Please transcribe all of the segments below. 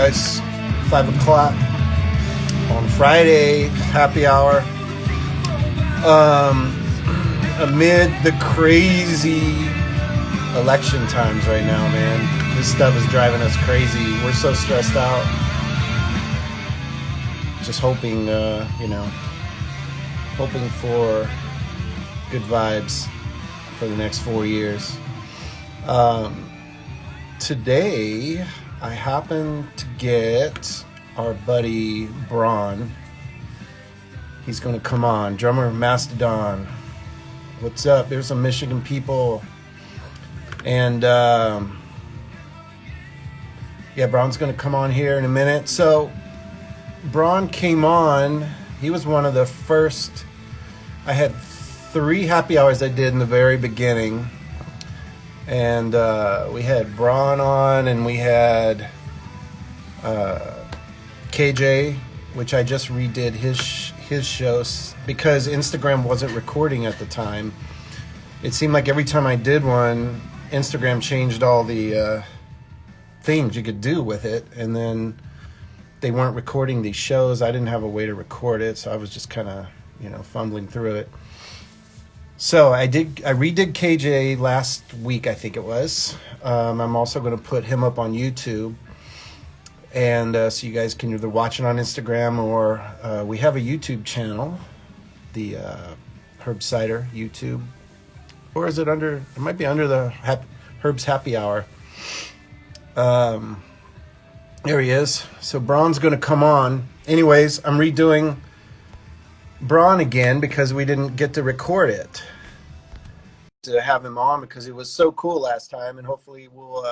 guys. 5 o'clock on Friday, happy hour. Amid the crazy election times right now, man. This stuff is driving us crazy. We're so stressed out. Just hoping, hoping for good vibes for the next 4 years. Today, I happened to get our buddy BRANN. He's going to come on. Drummer of Mastodon. What's up? There's some Michigan people. And, BRANN's going to come on here in a minute. So, BRANN came on. He was one of the first. I had 3 happy hours I did in the very beginning. And we had BRANN on, and we had KJ, which I just redid his shows because Instagram wasn't recording at the time. It seemed like every time I did one, Instagram changed all the things you could do with it, and then they weren't recording these shows. I didn't have a way to record it, so I was just kind of, fumbling through it. So I redid KJ last week, I think it was. I'm also going to put him up on YouTube. And so you guys can either watch it on Instagram or we have a YouTube channel, the Herb Cider YouTube. Or is it under, it might be under the Herb's Happy Hour. There he is. So BRANN's going to come on. Anyways, I'm redoing BRANN again because we didn't get to record it. To have him on because it was so cool last time, and hopefully we'll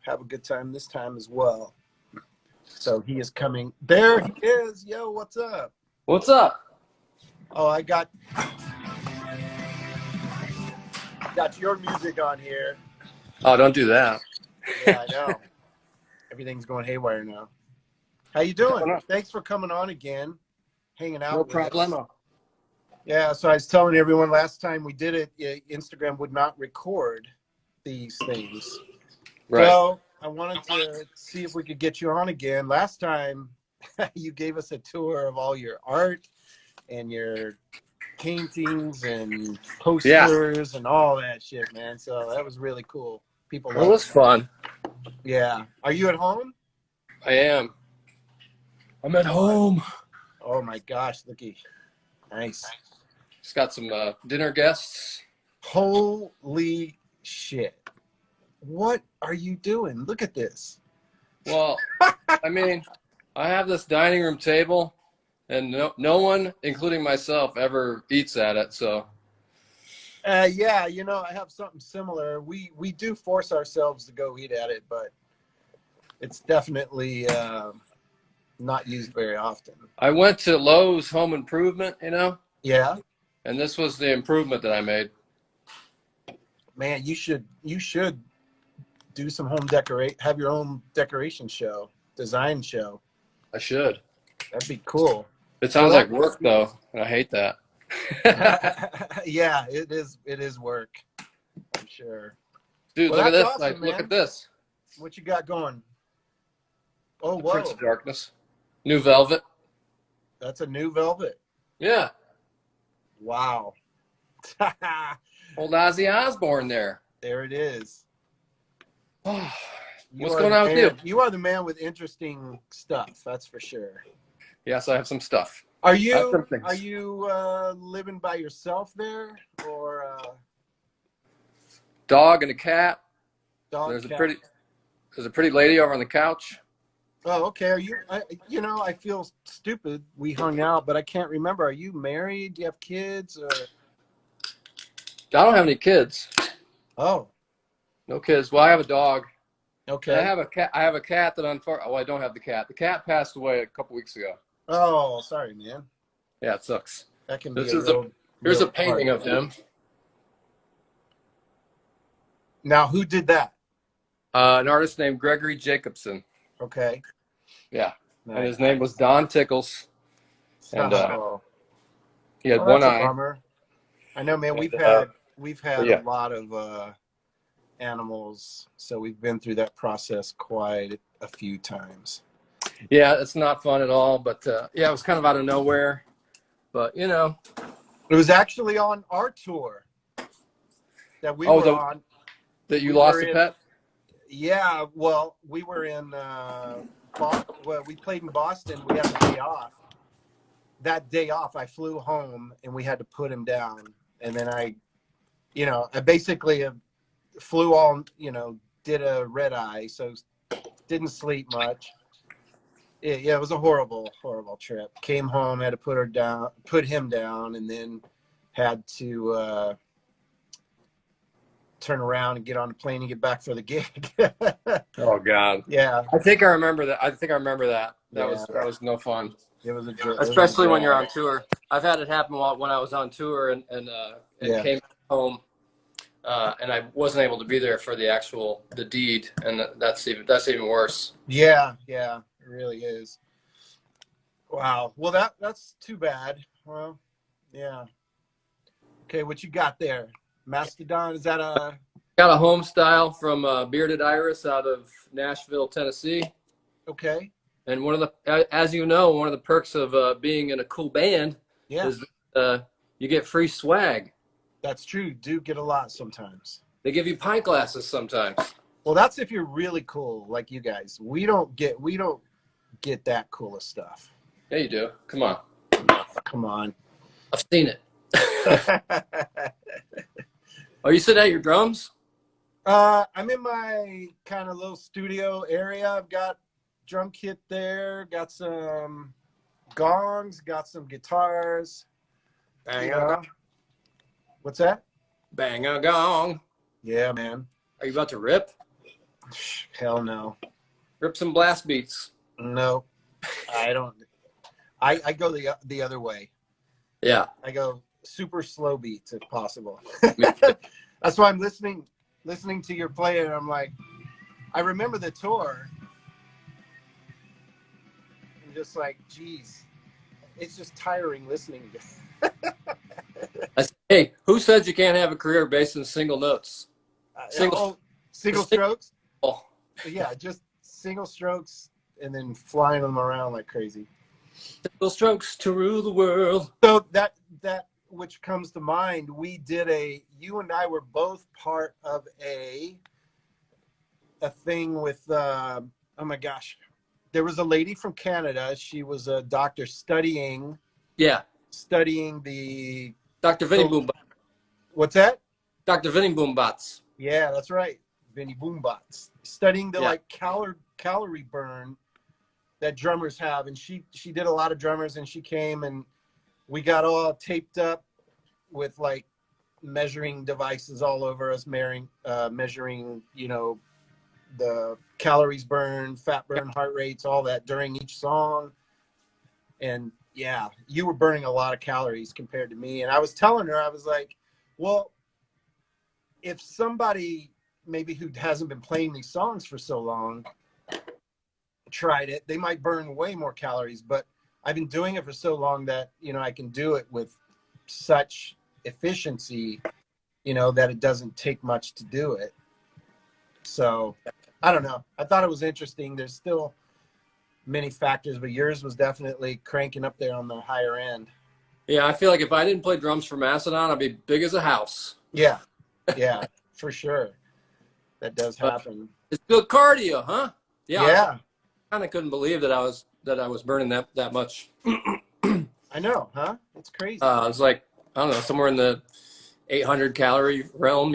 have a good time this time as well. So he is coming. There he is. Yo, what's up? What's up? Oh, I got your music on here. Oh, don't do that. Yeah, I know. Everything's going haywire now. How you doing? Thanks for coming on again, hanging out. No with us. problemo. Yeah, so I was telling everyone last time we did it, Instagram would not record these things. Right. So I wanted to see if we could get you on again. Last time you gave us a tour of all your art and your paintings and posters and all that shit, man. So that was really cool. People loved It was fun. Yeah. Are you at home? I am. I'm at home. Oh my gosh, looky. Nice. Just got some dinner guests. Holy shit. What are you doing? Look at this. Well, I mean, I have this dining room table, and no one, including myself, ever eats at it. So. Yeah, I have something similar. We do force ourselves to go eat at it, but it's definitely not used very often. I went to Lowe's Home Improvement, Yeah. and this was the improvement that I made. Man, you should do some have your own decoration show, design show. I should. That'd be cool. It sounds like work though, and I hate that. Yeah, it is work. I'm sure. Dude, Well, look at this. awesome, Like, look man. at this. What you got going? Oh, The whoa. Prince of Darkness. New Velvet. That's a new Velvet. Yeah. Wow. Old Ozzy Osbourne there. There it is. What's going on with you? You are the man with interesting stuff, that's for sure. Yes, I have some stuff. Are you living by yourself there, or Dog and a cat. dog? There's cat? a pretty lady over on the couch. Oh, okay. Are you? I feel stupid. We hung out, but I can't remember. Are you married? Do you have kids? Or? I don't have any kids. Oh. No kids. Well, I have a dog. Okay. I have a cat. I have a cat that I don't have the cat. The cat passed away a couple weeks ago. Oh, sorry, man. Yeah, it sucks. That can be. Here's a painting of him. Now, who did that? An artist named Gregory Jacobson. Okay. Yeah. Nice. And his name was Don Tickles. And he had one that's eye. A bummer. I know, man. We've had a lot of animals, so we've been through that process quite a few times. Yeah, it's not fun at all. But yeah, it was kind of out of nowhere. But you know, It was actually on our tour that we oh, were on. that you We were lost a in, pet. yeah, well, we were in, well, we played in Boston. We had the day off. That day off, I flew home and we had to put him down. And then I basically flew all, did a red eye, so didn't sleep much. Yeah, it was a horrible, horrible trip. Came home, had to put him down, and then had to turn around and get on the plane and get back for the gig. Oh God. Yeah, I think I remember that. I think I remember that. That yeah, was no fun, it was a it was a especially when you're drag. on tour. I've had it happen when I was on tour and Yeah, came home, and I wasn't able to be there for the deed, and that's even worse. yeah, yeah, it really is. Wow. Well, that's too bad. Well, yeah. Okay, what you got there? Mastodon, is that a Got a home style from Bearded Iris out of Nashville, Tennessee. okay? And as you know, one of the perks of being in a cool band Yeah, is you get free swag. that's true. You do get a lot sometimes. They give you pint glasses sometimes. Well, that's if you're really cool, like you guys. We don't get that cool of stuff. Yeah, you do. Come on. Come on. I've seen it. Oh, you sit at your drums? I'm in my kind of little studio area. I've got drum kit there, got some gongs, got some guitars. Bang You a know. gong. What's that? Bang a gong. Yeah, man. Are you about to rip? Hell no. Rip some blast beats. No, I don't. I go the other way. Yeah. I go super slow beats if possible. That's why I'm listening to your play, and I'm like, I remember the tour. I'm just like, geez, it's just tiring listening to. I said, hey, who said you can't have a career based in single notes? Single strokes. Oh, Yeah, just single strokes, and then flying them around like crazy. single strokes to rule the world. So that which comes to mind, you and I were both part of a thing with, oh my gosh, there was a lady from Canada. She was a doctor studying Yeah. the, Dr. Vinny Boombots. what's that? Dr. Vinny Boombots. Yeah, that's right. Vinny Boombots. Studying the Yeah. calorie burn that drummers have. And she did a lot of drummers, and she came and we got all taped up with like measuring devices all over us, measuring, the calories burned, fat burn, heart rates, all that during each song. And yeah, you were burning a lot of calories compared to me. And I was telling her, I was like, well, if somebody maybe who hasn't been playing these songs for so long tried it, they might burn way more calories. But I've been doing it for so long that, I can do it with such efficiency, that it doesn't take much to do it. So I don't know. I thought it was interesting. There's still many factors, but yours was definitely cranking up there on the higher end. Yeah, I feel like if I didn't play drums for Mastodon, I'd be big as a house. Yeah, for sure. That does happen. It's good cardio, huh? Yeah. I kind of couldn't believe that I was burning that much. I know, huh? It's crazy. It was like, I don't know, somewhere in the 800 calorie realm,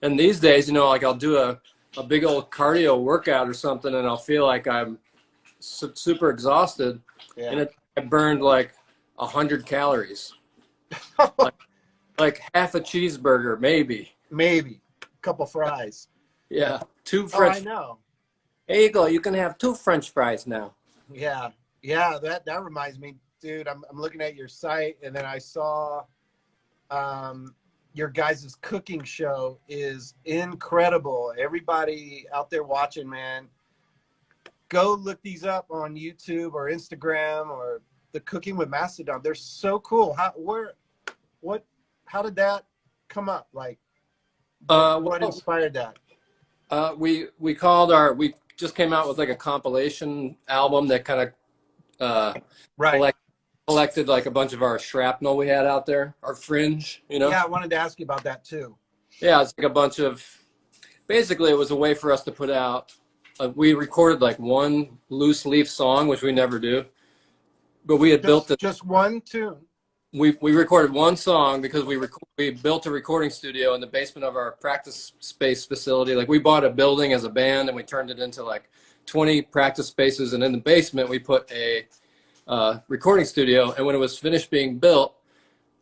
And these days, like I'll do a big old cardio workout or something, and I'll feel like I'm super exhausted, Yeah. and I burned like 100 calories, like half a cheeseburger, maybe. Maybe a couple fries. Yeah, two Oh, I French. know. There you go. You can have 2 French fries now. Yeah. That reminds me, dude. I'm looking at your site, and then I saw your guys' cooking show is incredible. Everybody out there watching, man, go look these up on YouTube or Instagram or the Cooking with Mastodon. They're so cool. How did that come up? Like, what inspired that? We just came out with like a compilation album that kind of Right. collected like a bunch of our shrapnel we had out there, our fringe, you know? Yeah, I wanted to ask you about that too. Yeah, it's like a bunch of, basically it was a way for us to put out, we recorded like one loose leaf song, which we never do, but we had built it. Just one tune. We recorded one song because we built a recording studio in the basement of our practice space facility. Like we bought a building as a band and we turned it into like 20 practice spaces. And in the basement, we put a recording studio. And when it was finished being built,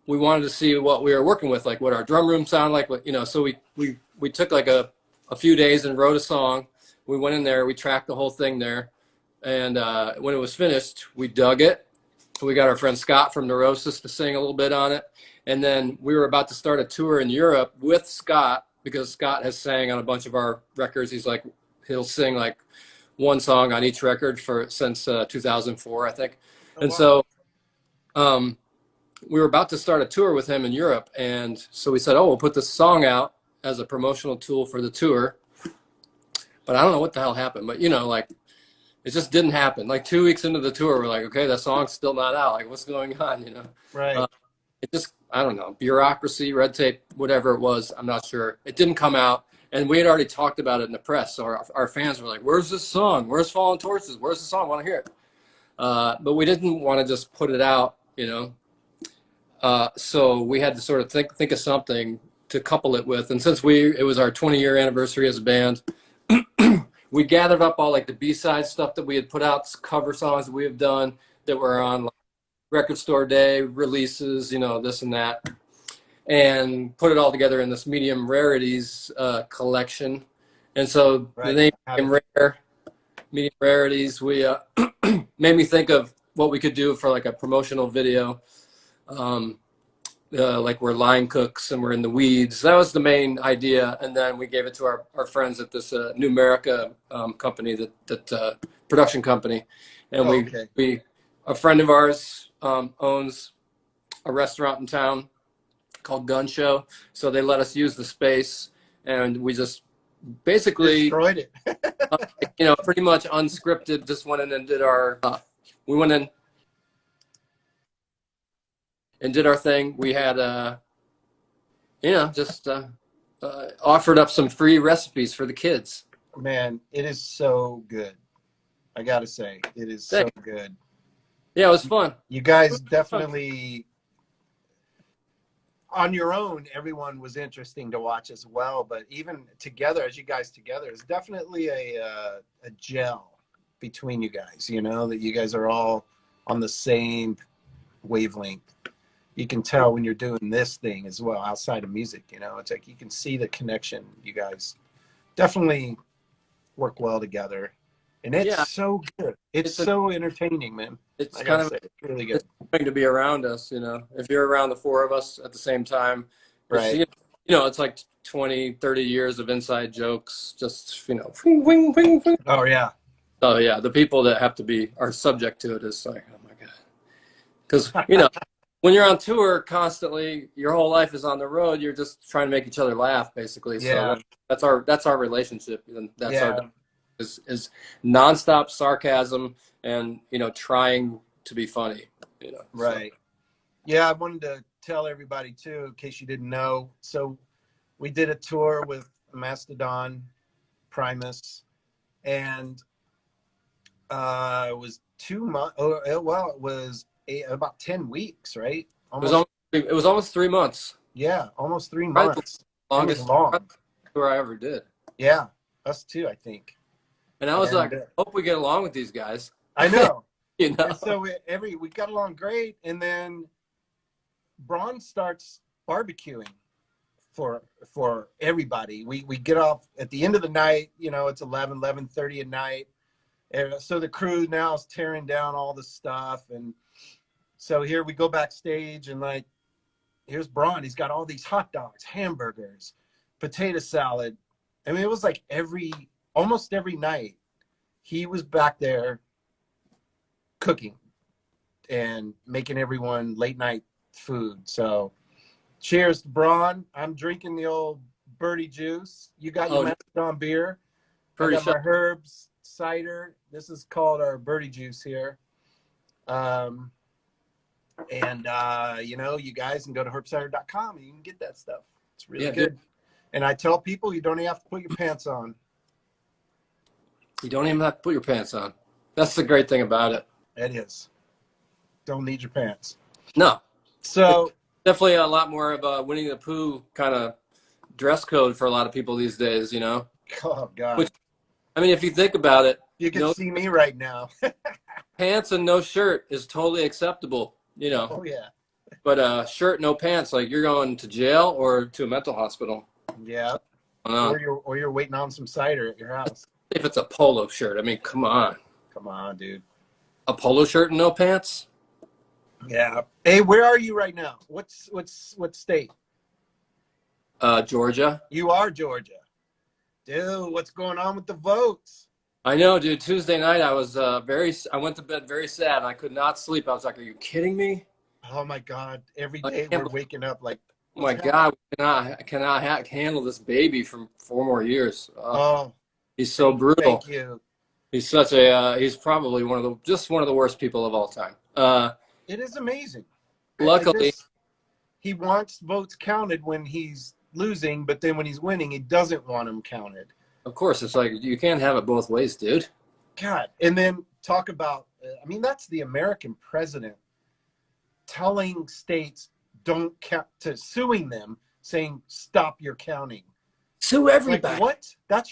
we wanted to see what we were working with, like what our drum room sounded like, what, you know, so we took like a few days and wrote a song. We went in there, we tracked the whole thing there. And when it was finished, we dug it. We got our friend Scott from Neurosis to sing a little bit on it. And then we were about to start a tour in Europe with Scott, because Scott has sang on a bunch of our records. He'll sing like one song on each record since 2004, I think. Oh, and wow. So we were about to start a tour with him in Europe. And so we said, oh, we'll put this song out as a promotional tool for the tour. But I don't know what the hell happened. But, you know, like, it just didn't happen. Like 2 weeks into the tour, we're like, okay, that song's still not out. Like, what's going on, you know? Right. It just, I don't know, bureaucracy, red tape, whatever it was, I'm not sure. It didn't come out. And we had already talked about it in the press. So our fans were like, where's this song? Where's Fallen Torches? Where's the song? I want to hear it. But we didn't want to just put it out, you know? So we had to sort of think of something to couple it with. And since it was our 20-year anniversary as a band, we gathered up all like the B-side stuff that we had put out, cover songs that we have done that were on like, Record Store Day releases, you know, this and that, and put it all together in this Medium Rarities collection. And so the name became Rare, Medium Rarities. We made me think of what we could do for like a promotional video. Like we're line cooks and we're in the weeds. That was the main idea. And then we gave it to our friends at this Numerica company, that production company. And a friend of ours owns a restaurant in town called Gun Show. So they let us use the space and we just basically destroyed it. you know, pretty much unscripted, just went in and did we went in and did our thing. We had, you know, just offered up some free recipes for the kids. Man, it is so good. I got to say, it is so good. Yeah, it was fun. You guys definitely, on your own, everyone was interesting to watch as well. But even together, as you guys together, it's definitely a gel between you guys, you know, that you guys are all on the same wavelength. You can tell when you're doing this thing as well, outside of music, you know, it's like you can see the connection. You guys definitely work well together. And it's so good. It's so entertaining, man. It's kind of it's really good. It's to be around us, you know. If you're around the four of us at the same time, right? You know, it's like 20, 30 years of inside jokes, just, you know. Wing, wing, wing, wing. Oh, yeah. Oh, yeah. The people that are subject to it is like, oh, my God. Because, you know, when you're on tour constantly, your whole life is on the road. You're just trying to make each other laugh, basically. Yeah. So that's our relationship, and that's our is nonstop sarcasm and, you know, trying to be funny, you know. Right. So. Yeah, I wanted to tell everybody too, in case you didn't know. So we did a tour with Mastodon Primus, and it was 2 months. Oh, well, it was about 10 weeks, right? It was almost 3 months. Yeah, almost 3 months. Longest tour I ever did. Yeah, us too, I think. And I was like, hope we get along with these guys. I know. You know. And so we got along great, and then BRANN starts barbecuing for everybody. We get off at the end of the night. You know, it's 11:30 at night. And so the crew now is tearing down all the stuff, and so here we go backstage, and like, here's BRANN. He's got all these hot dogs, hamburgers, potato salad. I mean, it was like almost every night he was back there cooking and making everyone late night food. So cheers to BRANN. I'm drinking the old birdie juice. You got your Mastodon beer. I got my herbs. cider. This is called our birdie juice here. You know, you guys can go to herbcider.com and you can get that stuff. It's really good. Dude. And I tell people you don't even have to put your pants on. You don't even have to put your pants on. That's the great thing about it. It is. Don't need your pants. No. So it's definitely a lot more of a Winnie the Pooh kind of dress code for a lot of people these days, you know? Oh, God. Which, I mean, if you think about it. You can see me right now. Pants and no shirt is totally acceptable, you know? Oh, yeah. But shirt, no pants, like you're going to jail or to a mental hospital. Yeah. Or you're waiting on some cider at your house. If it's a polo shirt, I mean, come on. Come on, dude. A polo shirt and no pants? Yeah. Hey, where are you right now? What state? Georgia. You are Georgia. Dude, what's going on with the votes? I know, dude. Tuesday night, I was I went to bed very sad, and I could not sleep. I was like, are you kidding me? Oh, my God. Every day we're waking up like, oh, my God. I cannot handle this baby for 4 more years. Oh. He's so brutal. Thank you. He's such a, he's probably one of the worst people of all time. It is amazing. Luckily. He wants votes counted when he's losing, but then when he's winning, he doesn't want them counted. Of course. It's like, you can't have it both ways, dude. God. And then talk about, I mean, that's the American president telling states don't count, to suing them, saying, stop your counting. Sue everybody. Like, what? That's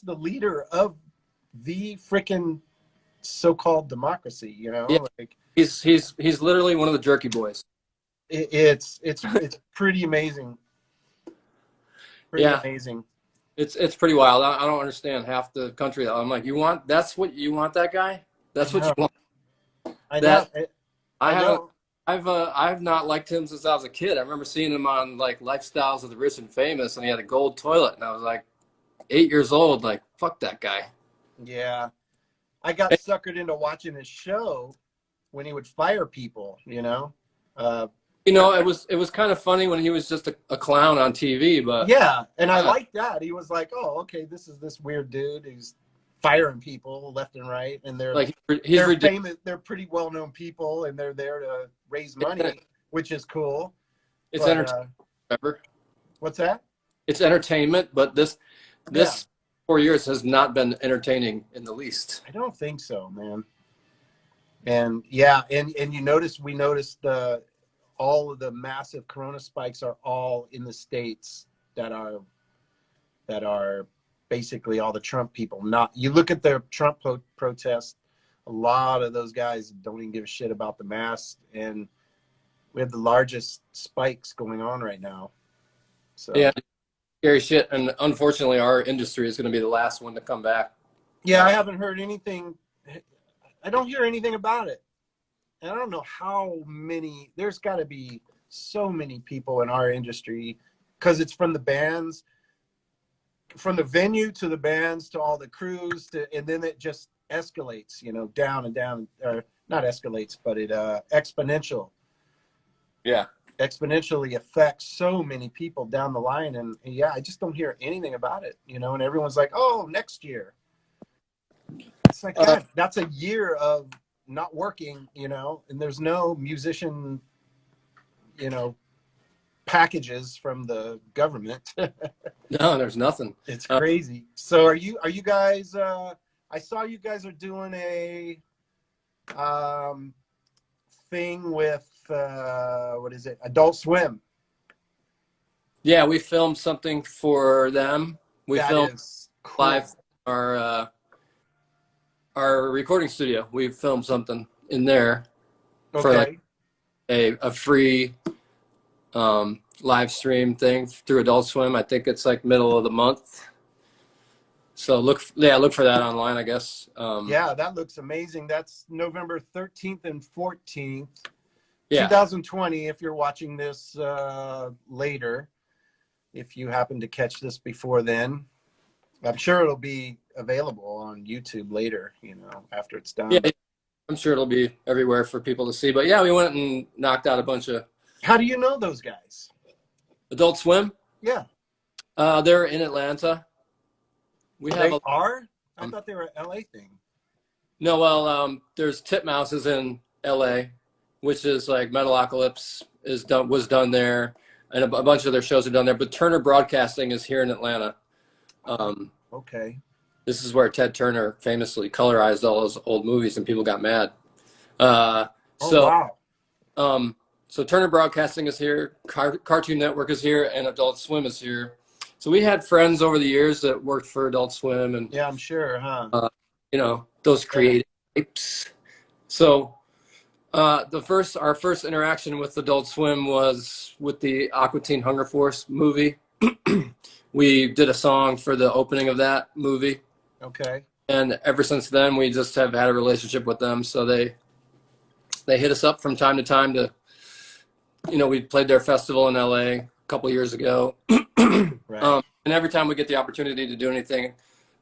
the leader of the freaking so-called democracy, you know? Yeah. Like, he's literally one of the jerky boys. It's pretty amazing. Pretty amazing. It's pretty wild. I don't understand half the country. I'm like, that's what you want, that guy? That's what you want. I know. I've not liked him since I was a kid. I remember seeing him on like Lifestyles of the Rich and Famous, and he had a gold toilet, and I was like 8 years old. Like, fuck that guy. Yeah, I got suckered into watching his show when he would fire people. You know. You know, it was kind of funny when he was just a clown on TV, but yeah, and I liked that. He was like, oh, okay, this is this weird dude who's firing people left and right, and they're like they're famous, they're pretty well known people, and they're there to raise money, which is cool. It's entertainment. Remember? What's that? It's entertainment, but this 4 years has not been entertaining in the least. I don't think so, man. And yeah, and we noticed all of the massive corona spikes are all in the states that are basically all the Trump people. You look at the Trump protest, a lot of those guys don't even give a shit about the masks, and we have the largest spikes going on right now. So yeah, scary shit. And unfortunately, our industry is going to be the last one to come back. Yeah, I haven't heard anything. I don't hear anything about it. And I don't know how many, there's got to be so many people in our industry, because it's from the bands, from the venue to the bands to all the crews, and then it just escalates, you know, down and down, or not escalates, but it exponentially affects so many people down the line. And yeah, I just don't hear anything about it, you know, and everyone's like, oh, next year. It's like, God, that's a year of not working, you know, and there's no musician, you know, packages from the government. No, there's nothing. It's crazy. So are you guys, I saw you guys are doing a thing with, what is it? Adult Swim. Yeah, we filmed something for them. We filmed cool. live our recording studio. We filmed something in there for like a free live stream thing through Adult Swim. I think it's like middle of the month. So look for that online, I guess. Yeah, that looks amazing. That's November 13th and 14th, 2020. If you're watching this later, if you happen to catch this before then, I'm sure it'll be available on YouTube later, you know, after it's done. Yeah, I'm sure it'll be everywhere for people to see. But yeah, we went and knocked out a bunch of. How do you know those guys? Adult Swim? Yeah. They're in Atlanta. They are? I thought they were an LA thing. No, well, there's Titmouses in LA, which is like Metalocalypse was done there, and a bunch of their shows are done there. But Turner Broadcasting is here in Atlanta. Okay. This is where Ted Turner famously colorized all those old movies, and people got mad. Oh, wow. So Turner Broadcasting is here, Cartoon Network is here, and Adult Swim is here. So we had friends over the years that worked for Adult Swim, and Yeah, I'm sure, huh? those creative types. So our first interaction with Adult Swim was with the Aqua Teen Hunger Force movie. We did a song for the opening of that movie. Okay. And ever since then, we just have had a relationship with them. So they hit us up from time to time to, we played their festival in LA a couple years ago. Right. And every time we get the opportunity to do anything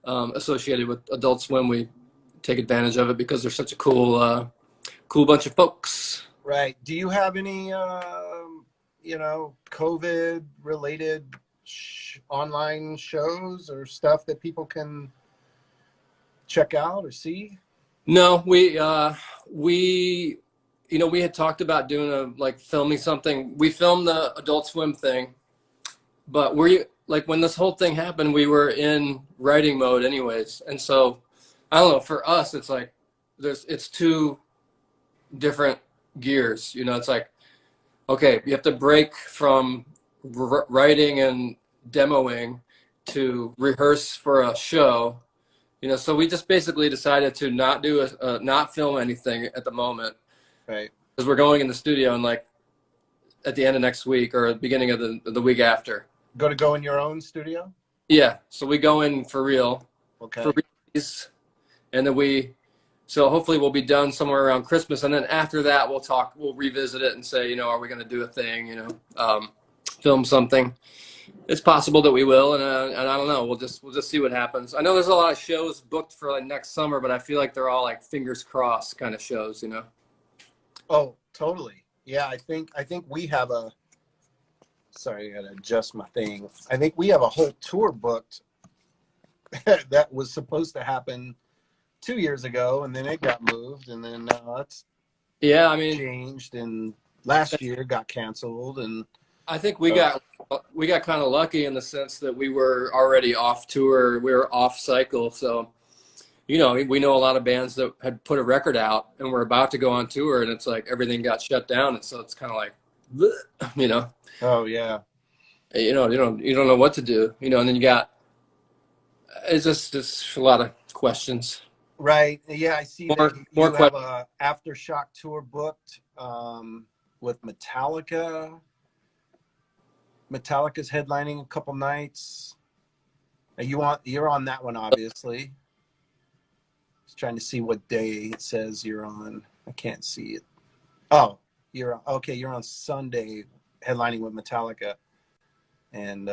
associated with Adult Swim, we take advantage of it because they're such a cool bunch of folks. Right. Do you have any, COVID related online shows or stuff that people can check out or see? No, we had talked about doing filming something. We filmed the Adult Swim thing, but when this whole thing happened, we were in writing mode anyways. And so, I don't know, for us, it's like, it's two different gears. It's like, okay, you have to break from writing and demoing to rehearse for a show. So we just basically decided to not film anything at the moment. Right. Because we're going in the studio and at the end of next week or the beginning of the week after. Go in your own studio? Yeah. So we go in for real. Okay. For release, and then so hopefully we'll be done somewhere around Christmas. And then after that, we'll revisit it and say, are we going to do a thing, film something. It's possible that we will. And I don't know. We'll just see what happens. I know there's a lot of shows booked for next summer, but I feel like they're all fingers crossed kind of shows, Oh, totally. Yeah, I think we have sorry, I gotta adjust my thing. I think we have a whole tour booked that was supposed to happen 2 years ago, and then it got moved, and then it's changed, and last year got canceled, and I think we got kind of lucky in the sense that we were already off tour, we were off cycle, so. We know a lot of bands that had put a record out and were about to go on tour, and it's like everything got shut down, and so it's kind of like, bleh, Oh yeah. You don't know what to do, and then it's just a lot of questions. Right. Yeah, I see that you have a Aftershock tour booked with Metallica. Metallica's headlining a couple nights. You're on that one, obviously. Trying to see what day it says you're on. I can't see it. Oh, you're on Sunday headlining with Metallica. And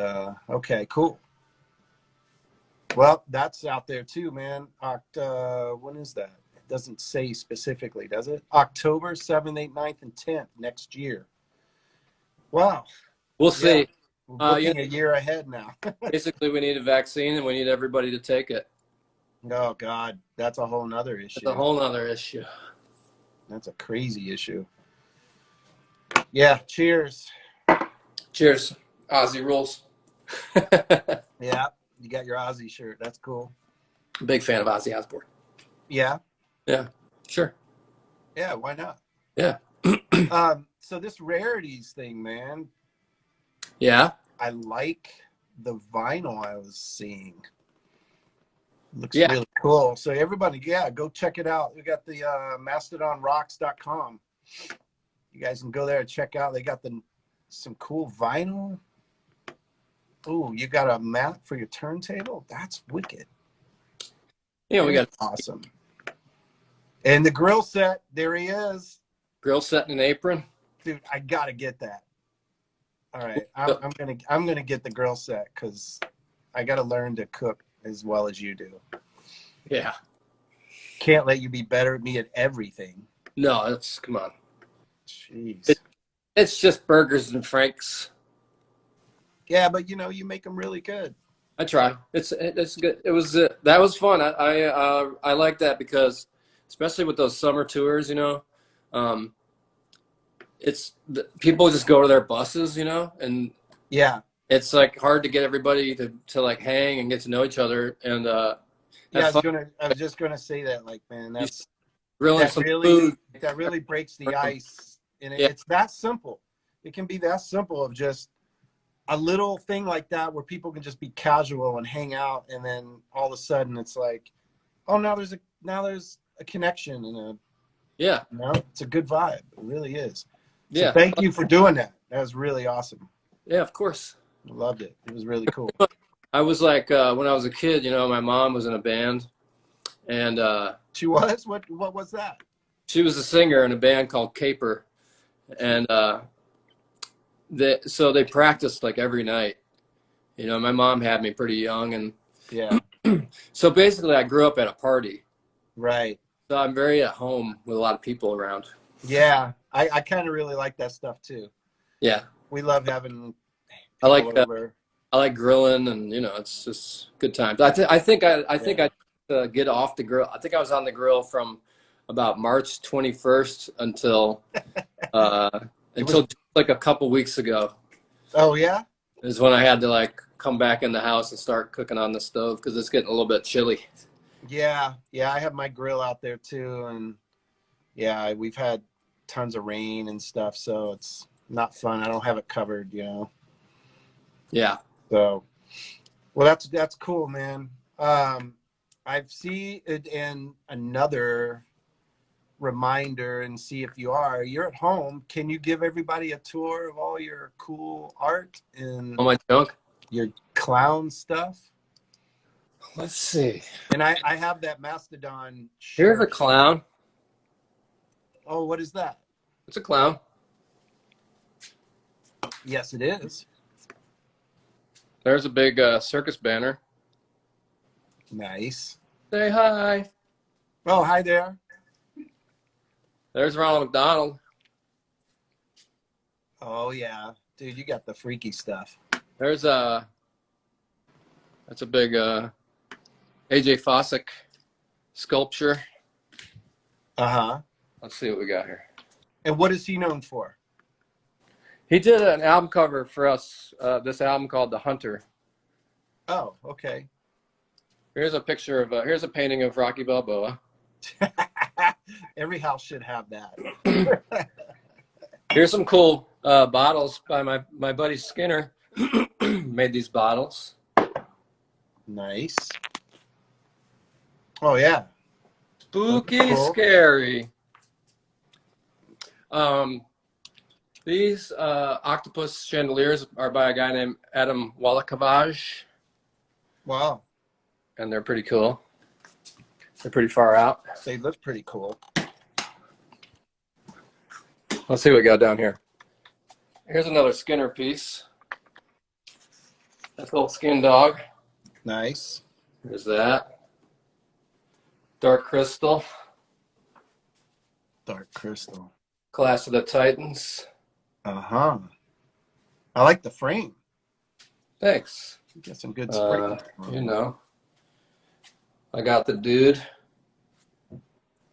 okay, cool. Well, that's out there too, man. When is that? It doesn't say specifically, does it? October 7th, 8th, 9th, and 10th next year. Wow. We'll see. We're booking a year ahead now. Basically, we need a vaccine and we need everybody to take it. Oh God, that's a whole nother issue. That's a whole nother issue. That's a crazy issue. Yeah, cheers. Cheers. Ozzy rules. Yeah, you got your Ozzy shirt. That's cool. Big fan of Ozzy Osbourne. Yeah. Yeah, sure. Yeah, why not? Yeah. So this rarities thing, man. Yeah. I like the vinyl I was seeing. Looks really cool. So everybody, go check it out. We got the mastodonrocks.com. You guys can go there and check out. They got some cool vinyl. Ooh, you got a mat for your turntable? That's wicked. Yeah, we got awesome. And the grill set, there he is. Grill set and an apron. Dude, I gotta get that. All right, I'm gonna get the grill set because I gotta learn to cook as well as you do. Yeah. Can't let you be better at me at everything. No, come on. Jeez. It's just burgers and Franks. Yeah, but you make them really good. I try. It's good. It was that was fun. I like that because especially with those summer tours, you know, um, people just go to their buses, you know, and Yeah. it's like hard to get everybody to like hang and get to know each other and Yeah, have fun. I was just gonna say that, like, man, You grilling some food. that really breaks the ice, and Yeah, it's that simple. It can be that simple of just a little thing like that where people can just be casual and hang out, and then all of a sudden it's like, oh, now there's a connection and yeah, it's a good vibe. It really is. So yeah, thank you for doing that. That was really awesome. yeah. Of course. I loved it. It was really cool. I was like when I was a kid, you know, my mom was in a band, and She was? What was that? she was a singer in a band called Caper, and so they practiced like every night. You know, my mom had me pretty young, and Yeah. so basically, I grew up at a party. Right. So I'm very at home with a lot of people around. Yeah. I kind of really like that stuff too. Yeah, We love having I like people over. I like grilling, and you know, it's just good times. I think I get off the grill. I think I was on the grill from about March 21st uh, It was. until like a couple weeks ago Oh yeah. is when I had to like come back in the house and start cooking on the stove because it's getting a little bit chilly. Yeah. Yeah. I have my grill out there too, and yeah, we've had tons of rain and stuff, so it's not fun. I don't have it covered, you know. Yeah. So, well, that's cool, man. I see it in another reminder and see if you're at home. Can you give everybody a tour of all your cool art and All my junk. your clown stuff? Let's see. And I have that Mastodon Here's a shirt. clown. Oh, what is that? It's a clown. Yes, it is. There's a big circus banner. Nice. Say hi. Oh, hi there. There's Ronald McDonald. Oh yeah, dude, you got the freaky stuff. There's that's a big AJ Fossick sculpture. Uh-huh. Let's see what we got here. And what is he known for? He did an album cover for us, this album called The Hunter. Oh, okay. Here's a picture of, here's a painting of Rocky Balboa. Every house should have that. Here's some cool bottles by my buddy Skinner. Made these bottles. Nice. Oh, yeah. Spooky, Cool. scary. These Octopus Chandeliers are by a guy named Adam Wallachevage, Wow. and they're pretty cool. They're pretty far out. They look pretty cool. Let's see what we got down here. Here's another Skinner piece. That's a little skin dog. Nice. There's that. Dark Crystal. Dark crystal. Clash of the Titans. Uh-huh. I like the frame. Thanks. You got some good spray. You know. I got the dude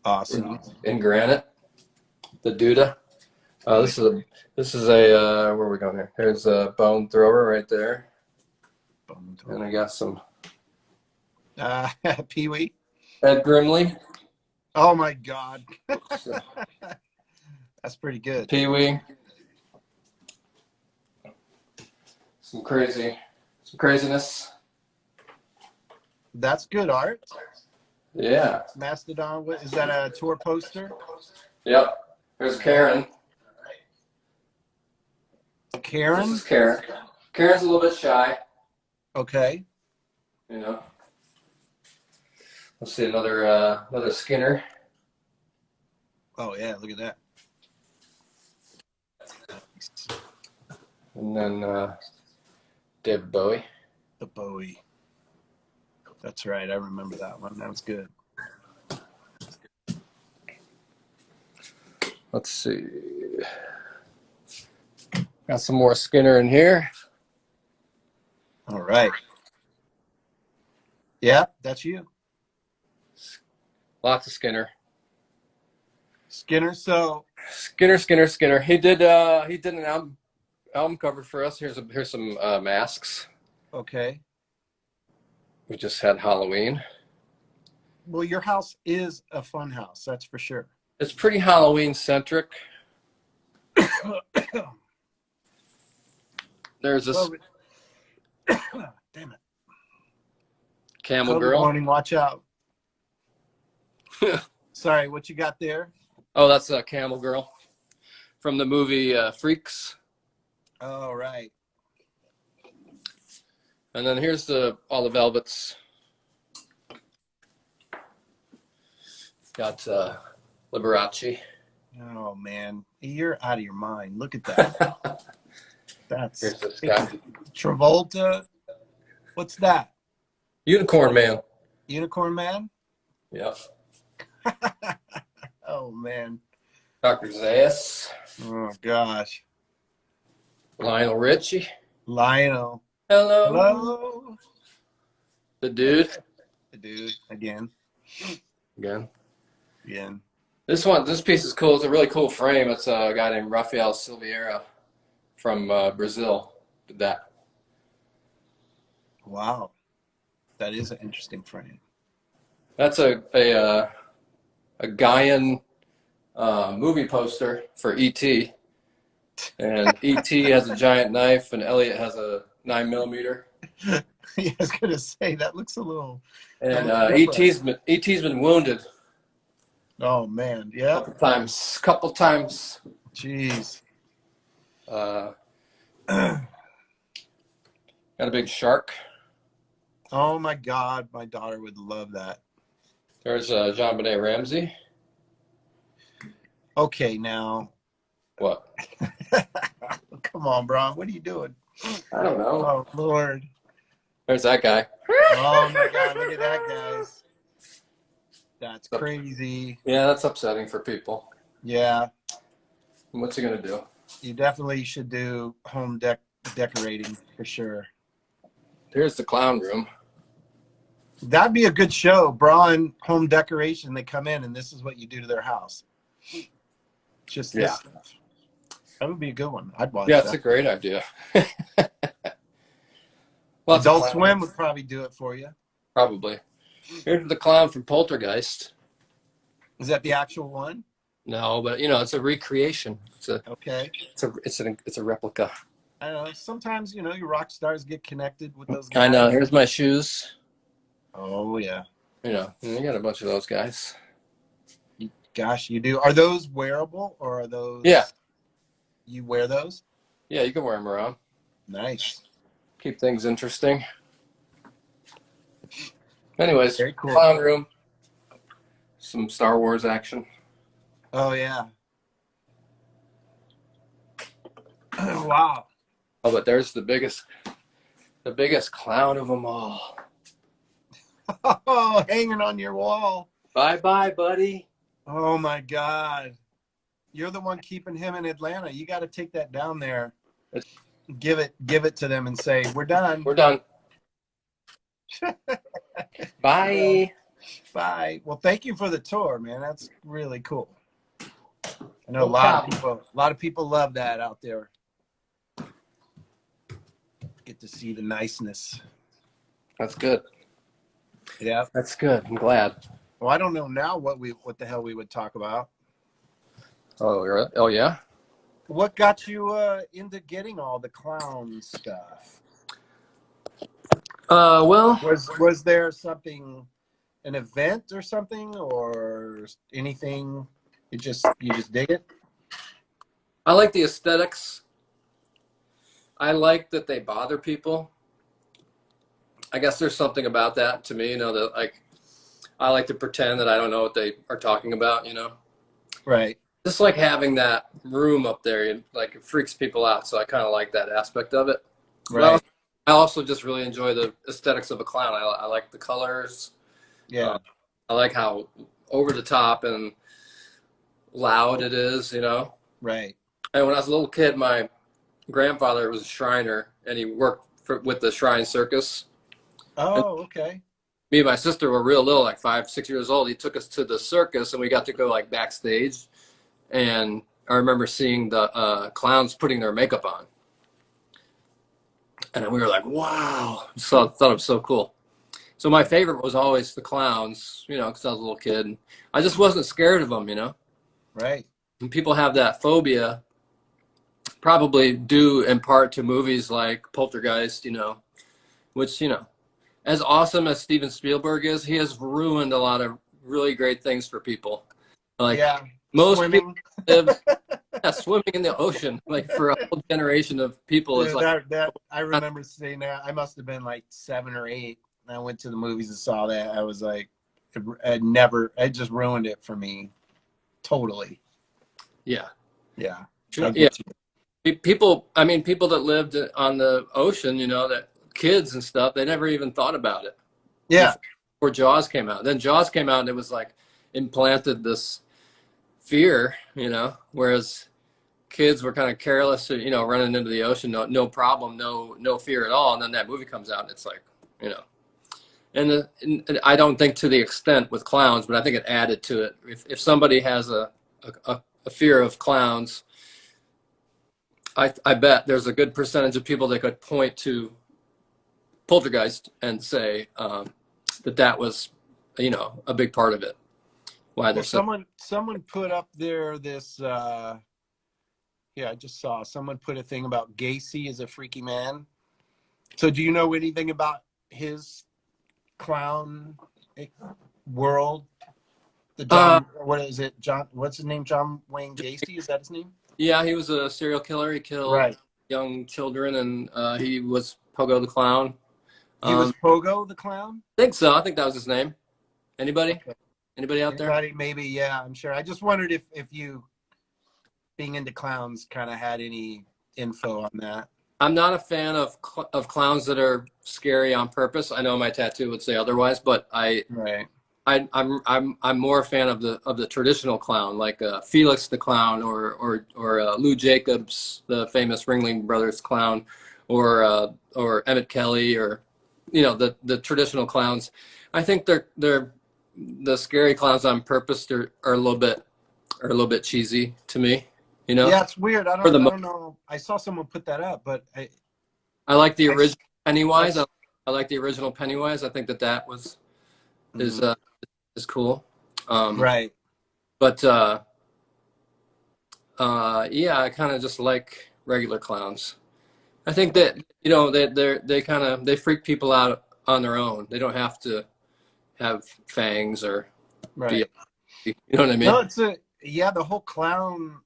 Awesome. in granite. The Duda. This is a where are we going here? Here's a bone thrower right there. And I got some Pee-wee. Ed Grimley. Oh my God. That's pretty good. Pee-wee. Some craziness. That's good art. Yeah. Mastodon. What is that, a tour poster? Yep. There's Karen. Karen? This is Karen. Karen's a little bit shy, Okay. you know. Let's see another Skinner. Oh yeah, look at that. And then David Bowie. The Bowie. That's right. I remember that one. That was good. Let's see. Got some more Skinner in here. All right. Yeah, that's you. Lots of Skinner. Skinner. So, Skinner. He did an album cover for us. Here's some masks. okay. We just had Halloween. Well, your house is a fun house, that's for sure. It's pretty Halloween centric. There's this Well, damn it. camel COVID girl. warning, watch out. Sorry, what you got there? Oh, that's a camel girl from the movie Freaks. Oh, right. And then here's all the Velvets. Got Liberace. Oh, man. You're out of your mind. Look at that. That's Here's this guy. Travolta. What's that? Unicorn Man. Unicorn Man? Yeah. Oh, man. Dr. Zayas. Oh, gosh. Lionel Richie. Lionel. Hello. Hello. The Dude. The Dude. Again. Again. This piece is cool. It's a really cool frame. It's a guy named Rafael Silveira from Brazil. Did that. Wow. That is an interesting frame. That's a Gaian movie poster for E.T. And E.T. has a giant knife, and Elliot has a 9mm. Yeah, I was gonna say that looks a little. And E.T.'s been wounded. Oh man, yeah. Couple times. Jeez. Got a big shark. Oh my God, my daughter would love that. There's JonBenet Ramsey. Okay, now. What? Come on, bro. What are you doing? I don't know. Oh Lord. There's that guy. Oh my God, look at that, guys. That's crazy. Yeah, that's upsetting for people. Yeah. What's he gonna do? You definitely should do home decorating for sure. Here's the clown room. That'd be a good show. Braun home decoration. They come in and this is what you do to their house. Just this stuff. That would be a good one. I'd watch Yeah, that. it's a great idea. Adult Swim would probably do it for you. Probably. Here's the clown from Poltergeist. Is that the actual one? No, but it's a recreation. Okay. It's a replica. I don't know. Sometimes your rock stars get connected with those guys. I know. Here's my shoes. Oh yeah. You got a bunch of those guys. Gosh, you do. Are those wearable or are those? Yeah. You wear those? Yeah, you can wear them around. Nice. Keep things interesting. Anyways, very cool. Clown room. Some Star Wars action. Oh yeah. Wow. Oh, but there's the biggest clown of them all. Oh, hanging on your wall. Bye, buddy. Oh my God. You're the one keeping him in Atlanta. You got to take that down there. Give it to them and say, "We're done." We're done. Bye. Bye. Well, thank you for the tour, man. That's really cool. I know a lot of people love that out there. Get to see the niceness. That's good. Yeah. That's good. I'm glad. Well, I don't know now what the hell we would talk about. Oh yeah. What got you into getting all the clown stuff? Well, was there something, an event or something, or anything? You just dig it? I like the aesthetics. I like that they bother people. I guess there's something about that to me, that I like to pretend that I don't know what they are talking about, Right. Just like having that room up there, it freaks people out. So I kind of like that aspect of it. Right. I also just really enjoy the aesthetics of a clown. I like the colors. Yeah. I like how over the top and loud it is, Right. And when I was a little kid, my grandfather was a Shriner, and he worked with the Shrine Circus. Oh, okay. me and my sister were real little, like 5, 6 years old. He took us to the circus, and we got to go like backstage. And I remember seeing the clowns putting their makeup on, and we were like, "Wow!" So thought it was so cool. So my favorite was always the clowns, you know, because I was a little kid. And I just wasn't scared of them, you know. Right. And people have that phobia, probably due in part to movies like Poltergeist, you know, which, you know, as awesome as Steven Spielberg is, he has ruined a lot of really great things for people. Like Yeah. most Swimming. people live, yeah, swimming in the ocean, like for a whole generation of people. It's Dude, like, that I remember seeing that. I must have been like 7 or 8. And I went to the movies and saw that. I was like, it just ruined it for me. Totally. yeah, Yeah. sure, yeah. People, I mean, people that lived on the ocean, you know, that kids and stuff, they never even thought about it. Yeah. Before Jaws came out. Then Jaws came out, and it was like implanted this fear, you know, whereas kids were kind of careless, you know, running into the ocean, no problem, no fear at all. And then that movie comes out, and it's like, you know, and I don't think to the extent with clowns, but I think it added to it. If somebody has a fear of clowns, I bet there's a good percentage of people that could point to Poltergeist and say that was, you know, a big part of it. Why there's someone put up there this yeah, I just saw someone put a thing about Gacy as a freaky man. So do you know anything about his clown world? The John, what is it? John, what's his name? John Wayne Gacy? Is that his name? Yeah, he was a serial killer. He killed Right. young children, and he was Pogo the Clown. He was Pogo the Clown? I think so. I think that was his name. Anybody? Okay. Anybody out there? Anybody? Maybe, yeah, I'm sure. I just wondered if you, being into clowns, kind of had any info on that. I'm not a fan of clowns that are scary on purpose. I know my tattoo would say otherwise, but Right. I'm more a fan of the traditional clown, like Felix the Clown, or Lou Jacobs, the famous Ringling Brothers clown, or Emmett Kelly, or you know, the traditional clowns. I think they're the scary clowns on purpose are a little bit cheesy to me. You know? Yeah, it's weird. I don't know. I saw someone put that up, but I like the original Pennywise. I like the original Pennywise. I think that was is cool. Right. But yeah, I kind of just like regular clowns. I think that, you know, they freak people out on their own. They don't have to have fangs or Right. you know what I mean? No, the whole clown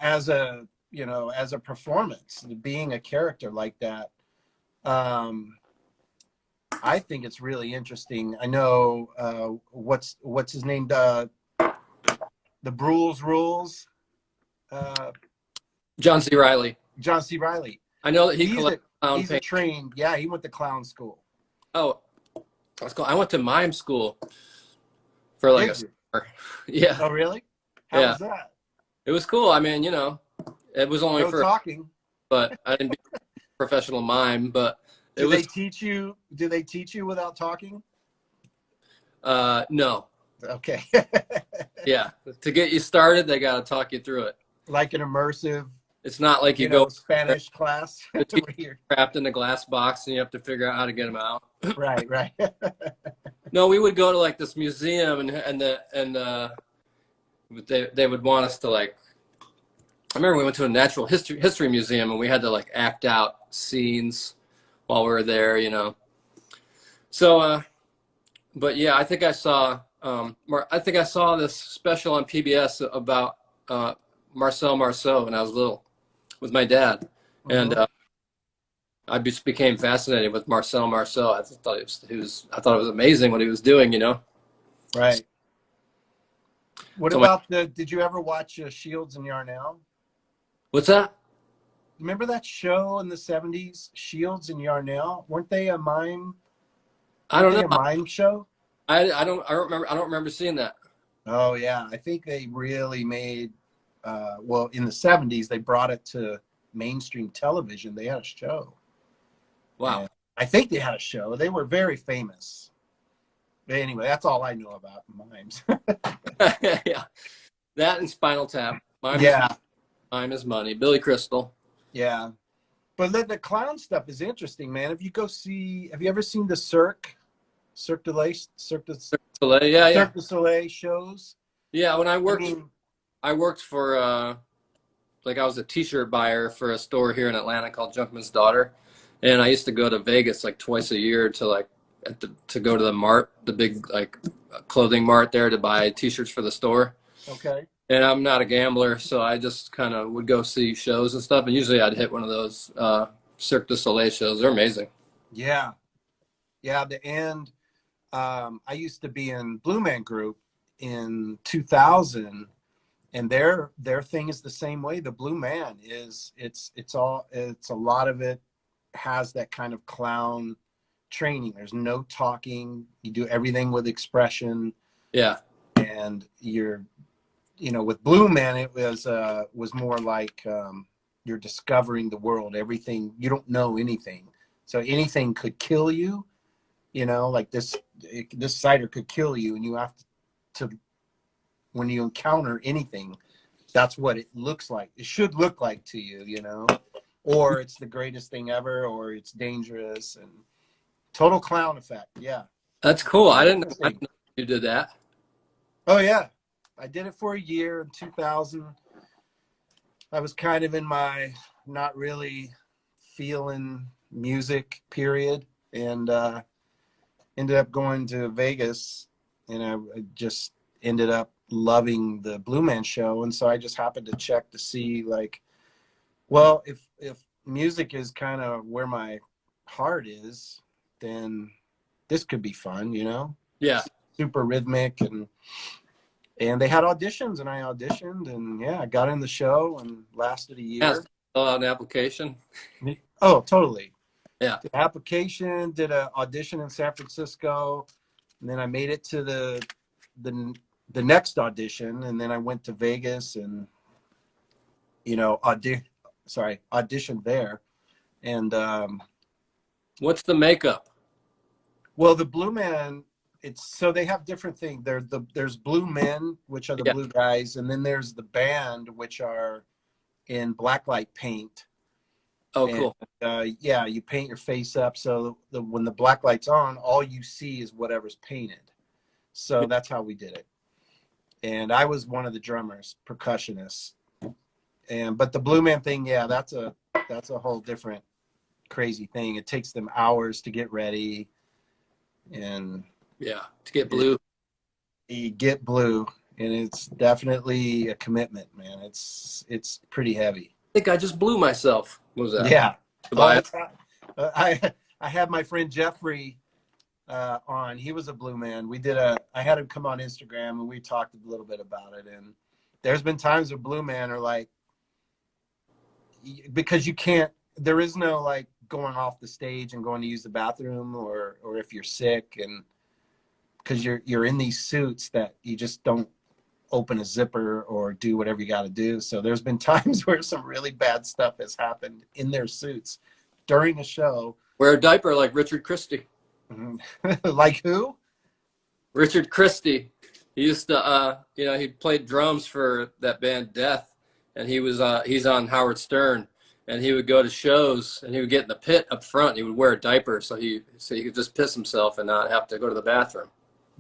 as a, you know, as a performance, being a character like that. I think it's really interesting. I know what's his name, the Brules Rules, John C. Reilly. John C. Reilly. I know that he collects clown he's a paint. trained, yeah, he went to clown school. Oh, that's cool. I went to mime school for like a summer. Yeah. Oh, really? How was that? It was cool. I mean, you know, it was only for talking, but I didn't be a professional mime. But do they teach you without talking? No. Okay. Yeah, to get you started, they got to talk you through it. Like an immersive. It's not like you know, go Spanish class. Trapped in a glass box and you have to figure out how to get them out. Right. No, we would go to like this museum and they would want us to like. I remember we went to a natural history museum and we had to like act out scenes while we were there, you know. So, but yeah, I think I saw this special on PBS about Marcel Marceau when I was little with my dad, and I just became fascinated with Marcel Marceau. I thought it was amazing what he was doing, you know. Right. What about did you ever watch Shields and Yarnell? What's that? Remember that show in the 70s, Shields and Yarnell? Weren't they a mime? I don't know. A mime show? I don't remember seeing that. Oh yeah, I think they really made well, in the 70s they brought it to mainstream television. They had a show. Wow. I think they had a show. They were very famous. But anyway, that's all I know about mimes. Yeah, that and Spinal Tap. Yeah, Mime is money. Billy Crystal. yeah. But the clown stuff is interesting, man. If you go see, have you ever seen the Cirque du Soleil. Yeah, yeah, Cirque du Soleil shows? yeah. When I mean, I worked for like I was a T-shirt buyer for a store here in Atlanta called Junkman's Daughter, and I used to go to Vegas like twice a year to like to go to the mart, the big like clothing mart there to buy T-shirts for the store. okay. And I'm not a gambler, so I just kind of would go see shows and stuff. And usually I'd hit one of those Cirque du Soleil shows. They're amazing. Yeah, yeah. I used to be in Blue Man Group in 2000, and their thing is the same way. The Blue Man is it's a lot of it has that kind of clown training. There's no talking. You do everything with expression, Yeah. and with Blue Man it was more like you're discovering the world. Everything, you don't know anything, so anything could kill you. Like this cider could kill you, and you have to when you encounter anything, that's what it looks like. It should look like to you, or it's the greatest thing ever, or it's dangerous. And total clown effect. Yeah. That's cool. I didn't know you did that. Oh yeah. I did it for a year in 2000. I was kind of in my not really feeling music period, and ended up going to Vegas, and I just ended up loving the Blue Man show. And so I just happened to check to see, like, well, if music is kind of where my heart is, then this could be fun, Yeah. Super rhythmic, and they had auditions, and I auditioned, and yeah, I got in the show and lasted a year. Fill out an application. Oh, totally. Yeah. The application, did an audition in San Francisco, and then I made it to the next audition, and then I went to Vegas and auditioned there. And What's the makeup? well, the Blue Man, so they have different things. There's Blue Men, which are the blue guys, and then there's the band, which are in blacklight paint. Oh, cool. Yeah, you paint your face up, so when the black light's on, all you see is whatever's painted. So that's how we did it. And I was one of the drummers, percussionists. But the Blue Man thing, yeah, that's a whole different crazy thing. It takes them hours to get ready, and yeah, to get blue. You get blue, and it's definitely a commitment, man. It's pretty heavy. I think I just blew myself. What was that? Yeah. Goodbye. I had my friend Jeffrey on. He was a Blue Man. I had him come on Instagram, and we talked a little bit about it. And there's been times where Blue Man are like, because there is no like going off the stage and going to use the bathroom, or if you're sick, and because you're in these suits that you just don't open a zipper or do whatever you got to do. So there's been times where some really bad stuff has happened in their suits during a show. Wear a diaper like Richard Christie. Like who? Richard Christie. He used to, he played drums for that band Death, and he's on Howard Stern, and he would go to shows, and he would get in the pit up front. He would wear a diaper so he could just piss himself and not have to go to the bathroom.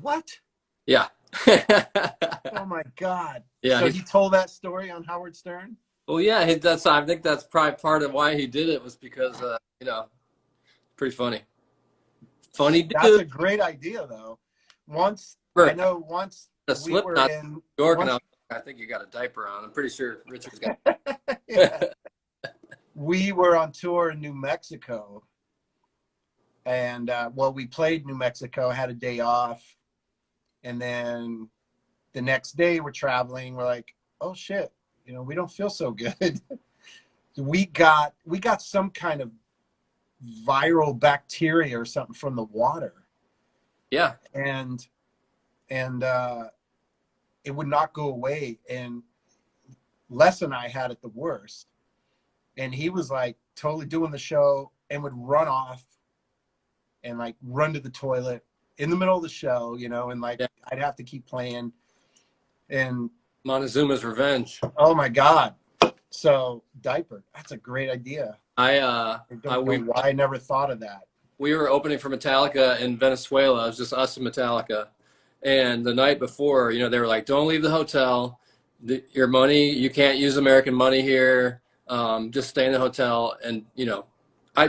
What? Yeah. Oh my God. Yeah. So he told that story on Howard Stern? Well, yeah, I think that's probably part of why he did it, was because, pretty funny. Funny dude. That's a great idea, though. Once we were in New York, and I think you got a diaper on. I'm pretty sure Richard's got. Yeah. We were on tour in New Mexico, and we played New Mexico, had a day off, and then the next day we're traveling. We're like, oh shit, we don't feel so good. we got some kind of viral bacteria or something from the water. Yeah. And it would not go away. And Les and I had it the worst. And he was like totally doing the show and would run off and like run to the toilet in the middle of the show, you know, and like Yeah. I'd have to keep playing. And Montezuma's Revenge. oh my God. So diaper, that's a great idea. I don't know why I never thought of that. We were opening for Metallica in Venezuela. It was just us and Metallica. And the night before, you know, they were like, don't leave the hotel. Your money, you can't use American money here. Just stay in the hotel. And, you know, I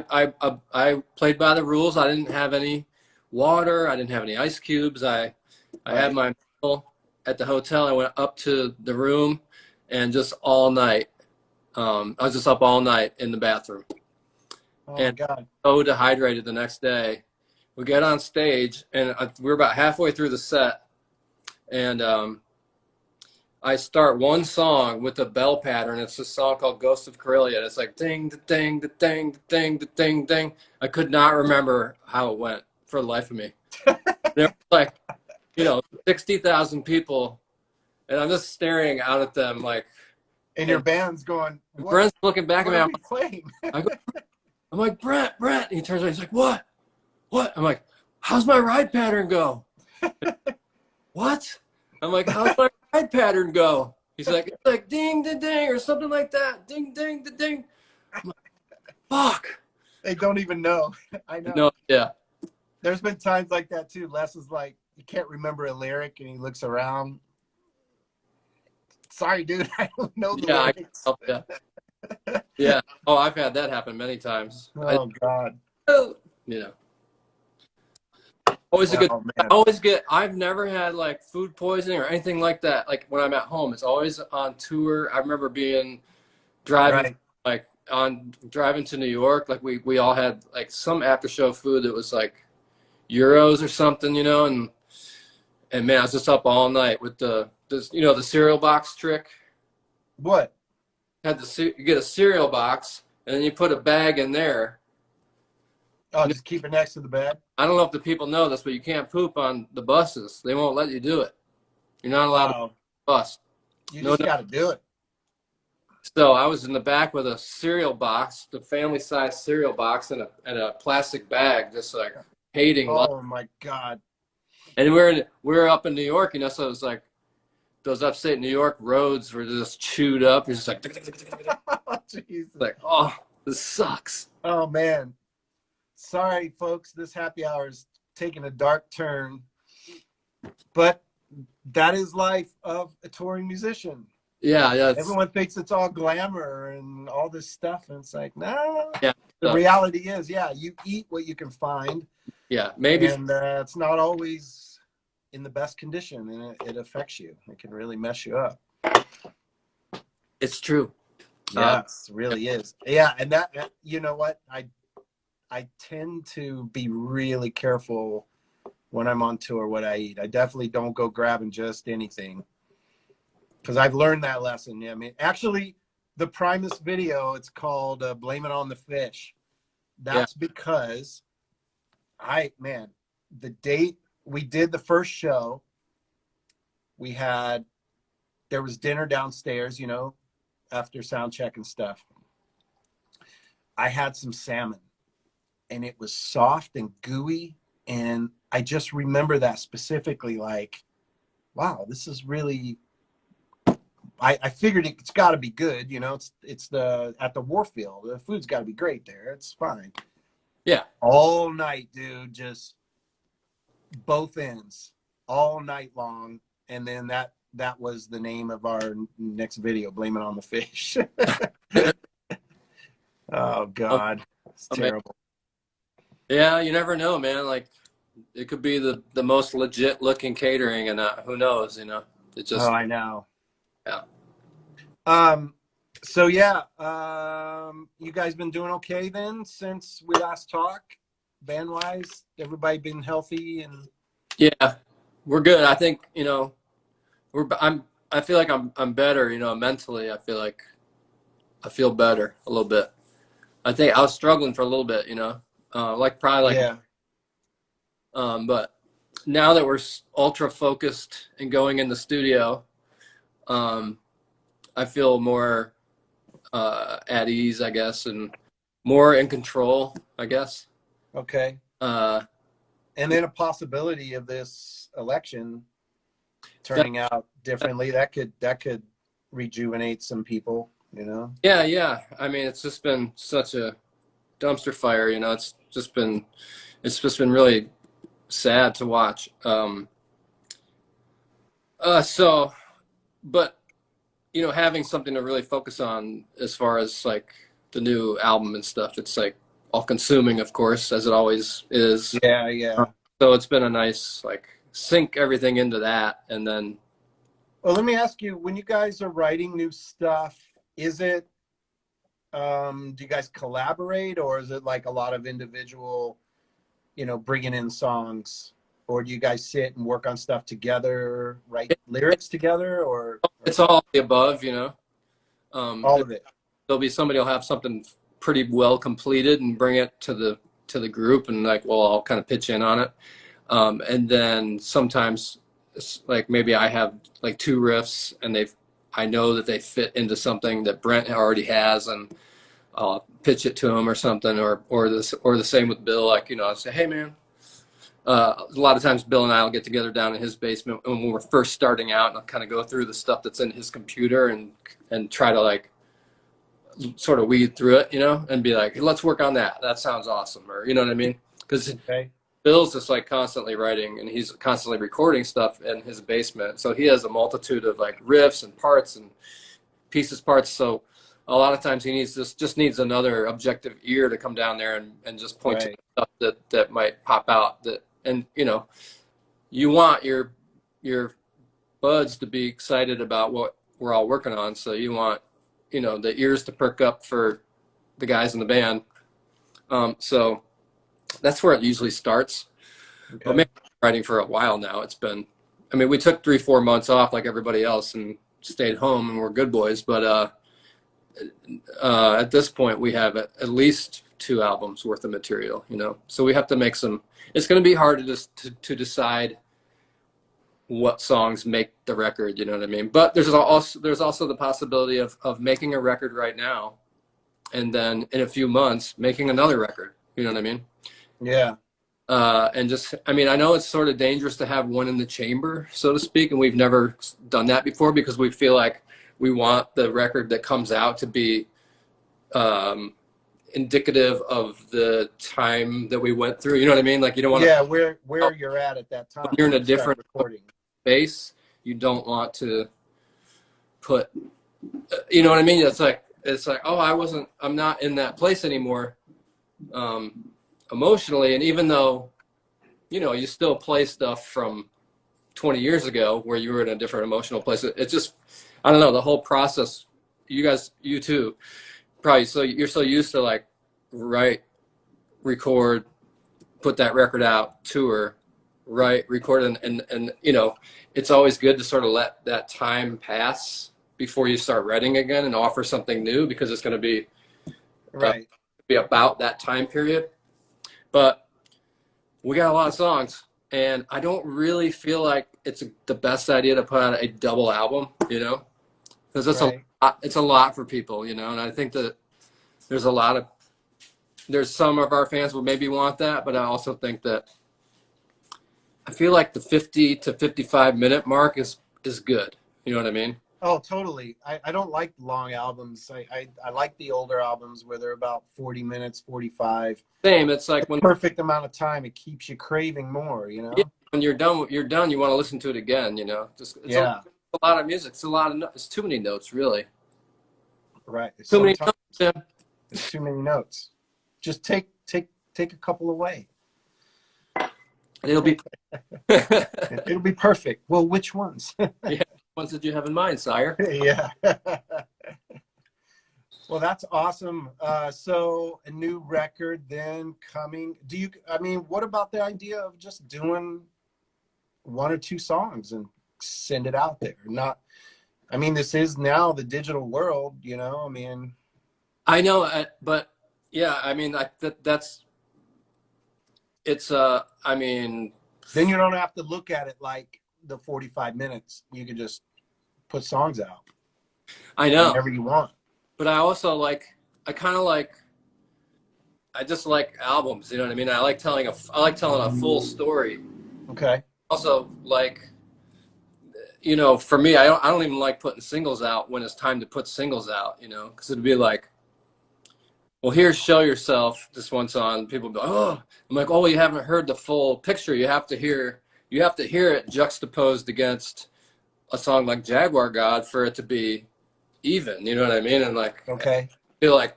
played by the rules. I didn't have any water. I didn't have any ice cubes. I had my meal at the hotel. I went up to the room and just all night. I was just up all night in the bathroom. Oh and my God. so dehydrated the next day. We get on stage, and we're about halfway through the set, and I start one song with a bell pattern. It's a song called "Ghost of Corellia." And it's like ding, da ding, da ding, da ding, da ding, ding. I could not remember how it went for the life of me. There was like, you know, 60,000 people, and I'm just staring out at them like. And your band's going. Brent's looking back at me. What are we playing? I'm like, Brent. And he turns around. He's like, what? I'm like, how's my ride pattern go? What? I'm like, how's my ride pattern go? He's like, it's like ding, da ding, or something like that. Ding, ding, da ding. I'm like, fuck. They don't even know. I know. No, yeah. There's been times like that too. Les is like, he can't remember a lyric, and he looks around. Sorry, dude, I don't know the lyrics. Yeah. Oh, I've had that happen many times. Oh God. You know. Always a good. I've never had like food poisoning or anything like that. Like when I'm at home, it's always on tour. I remember driving to New York. Like we all had like some after show food that was like euros or something, you know, and man, I was just up all night with the cereal box trick. What? You get a cereal box and then you put a bag in there. Oh, just keep it next to the bed? I don't know if the people know this, but you can't poop on the buses. They won't let you do it. You're not allowed to bus. You just got to do it. So I was in the back with a cereal box, the family-sized cereal box, and a plastic bag, just like hating. Oh my God! And we're up in New York, you know, so it was like those upstate New York roads were just chewed up. You're just like, like, oh, this sucks. Oh man. Sorry, folks. This happy hour is taking a dark turn, but that is life of a touring musician. Yeah. Everyone thinks it's all glamour and all this stuff, and it's like, no. Yeah. The reality is, you eat what you can find. Yeah, maybe. And it's not always in the best condition, and it affects you. It can really mess you up. It's true. Yes, it really is. Yeah, and that, you know what? I tend to be really careful when I'm on tour what I eat. I definitely don't go grabbing just anything, because I've learned that lesson. Yeah, I mean, actually, the Primus video, it's called "Blame It on the Fish." That's because the date we did the first show, there was dinner downstairs, you know, after sound check and stuff. I had some salmon, and it was soft and gooey, and I just remember that specifically, like, wow, this is really, I figured it's got to be good, you know, it's at the Warfield, the food's got to be great there, it's fine. Yeah. All night, dude, just both ends, all night long, and then that was the name of our next video, "Blame It on the Fish." Oh God, it's terrible. Yeah, you never know, man. Like, it could be the most legit looking catering, and who knows, you know? It just. Oh, I know. Yeah. So yeah, you guys been doing okay then since we last talked, band wise? Everybody been healthy and? Yeah, we're good. I think, you know, I feel like I'm better, you know, mentally. I feel better a little bit. I think I was struggling for a little bit, you know, but now that we're ultra focused and going in the studio, I feel more at ease, I guess, and more in control, I guess. Okay. Uh, And then a possibility of this election turning out differently, that could rejuvenate some people, you know? yeah, yeah. I mean, it's just been such a dumpster fire, you know. It's just been really sad to watch. So, but you know, having something to really focus on as far as like the new album and stuff, it's like all consuming, of course, as it always is. Yeah, yeah. So it's been a nice like sink everything into that, and then Well, let me ask you, when you guys are writing new stuff, is it do you guys collaborate, or is it like a lot of individual, you know, bringing in songs, or do you guys sit and work on stuff together, write lyrics together, or it's all the above, you know. all of it? There'll be somebody will have something pretty well completed and bring it to the group, and like we'll all kind of pitch in on it. And then sometimes like maybe I have like two riffs and I know that they fit into something that Brent already has, and I'll pitch it to him or something, or the same with Bill. Like, you know, I'll say, hey man, a lot of times Bill and I will get together down in his basement when we're first starting out, and I'll kind of go through the stuff that's in his computer and try to like sort of weed through it, you know, and be like, hey, let's work on that. That sounds awesome. Or, you know what I mean? Because Okay. Bill's just like constantly writing, and he's constantly recording stuff in his basement. So he has a multitude of like riffs and parts and parts. So a lot of times he needs just needs another objective ear to come down there and just point to Right. stuff that might pop out. That, and you know, you want your buds to be excited about what we're all working on. So you want, you know, the ears to perk up for the guys in the band. So that's where it usually starts. Okay. But maybe writing for a while now. It's been, I mean, we took 3-4 months off like everybody else and stayed home, and we're good boys. But at this point, we have at least 2 albums worth of material, you know. So we have to make some. It's going to be hard to decide what songs make the record, you know what I mean? But there's also the possibility of making a record right now, and then in a few months making another record. You know what I mean? Yeah. And just, I mean, I know it's sort of dangerous to have one in the chamber, so to speak, and we've never done that before because we feel like we want the record that comes out to be indicative of the time that we went through. You know what I mean? Like, you don't want to. Yeah, where you're at that time. When you're in a when you start different recording. space, you don't want to put. You know what I mean? It's like, oh, I'm not in that place anymore. Emotionally, and even though, you know, you still play stuff from 20 years ago where you were in a different emotional place, it just, I don't know, the whole process, you too, probably, so you're so used to like write, record, put that record out, tour, write, record, and you know, it's always good to sort of let that time pass before you start writing again and offer something new, because it's going to be about that time period. But we got a lot of songs, and I don't really feel like it's the best idea to put out a double album, you know, because it's a lot for people, you know. And I think that there's some of our fans will maybe want that, but I also think that I feel like the 50 to 55 minute mark is good. You know what I mean? Oh, totally. I don't like long albums. I like the older albums where they're about 40 minutes, 45. Same. It's like when Perfect amount of time. It keeps you craving more, you know? yeah, when you're done. You want to listen to it again. You know, it's a lot of music. It's a lot of. It's too many notes, really. Right. Too many notes. Yeah. It's too many notes. Just take a couple away. It'll be. It'll be perfect. Well, which ones? Yeah. Ones that you have in mind, sire? Yeah. Well, that's awesome. So a new record then coming. What about the idea of just doing 1 or 2 songs and send it out there? This is now the digital world, you know? I know, but yeah, then you don't have to look at it like the 45 minutes. You can just put songs out. I know. Whenever you want. But I also I kind of like I just like albums. You know what I mean? I like telling a full story. Okay. Also, like, for me, I don't even like putting singles out when it's time to put singles out. Because it'd be like, well, here's Show Yourself, this one song. People go, oh, I'm like, oh, you haven't heard the full picture. You have to hear it juxtaposed against a song like Jaguar God for it to be even. You know what I mean? And like, I Okay. feel like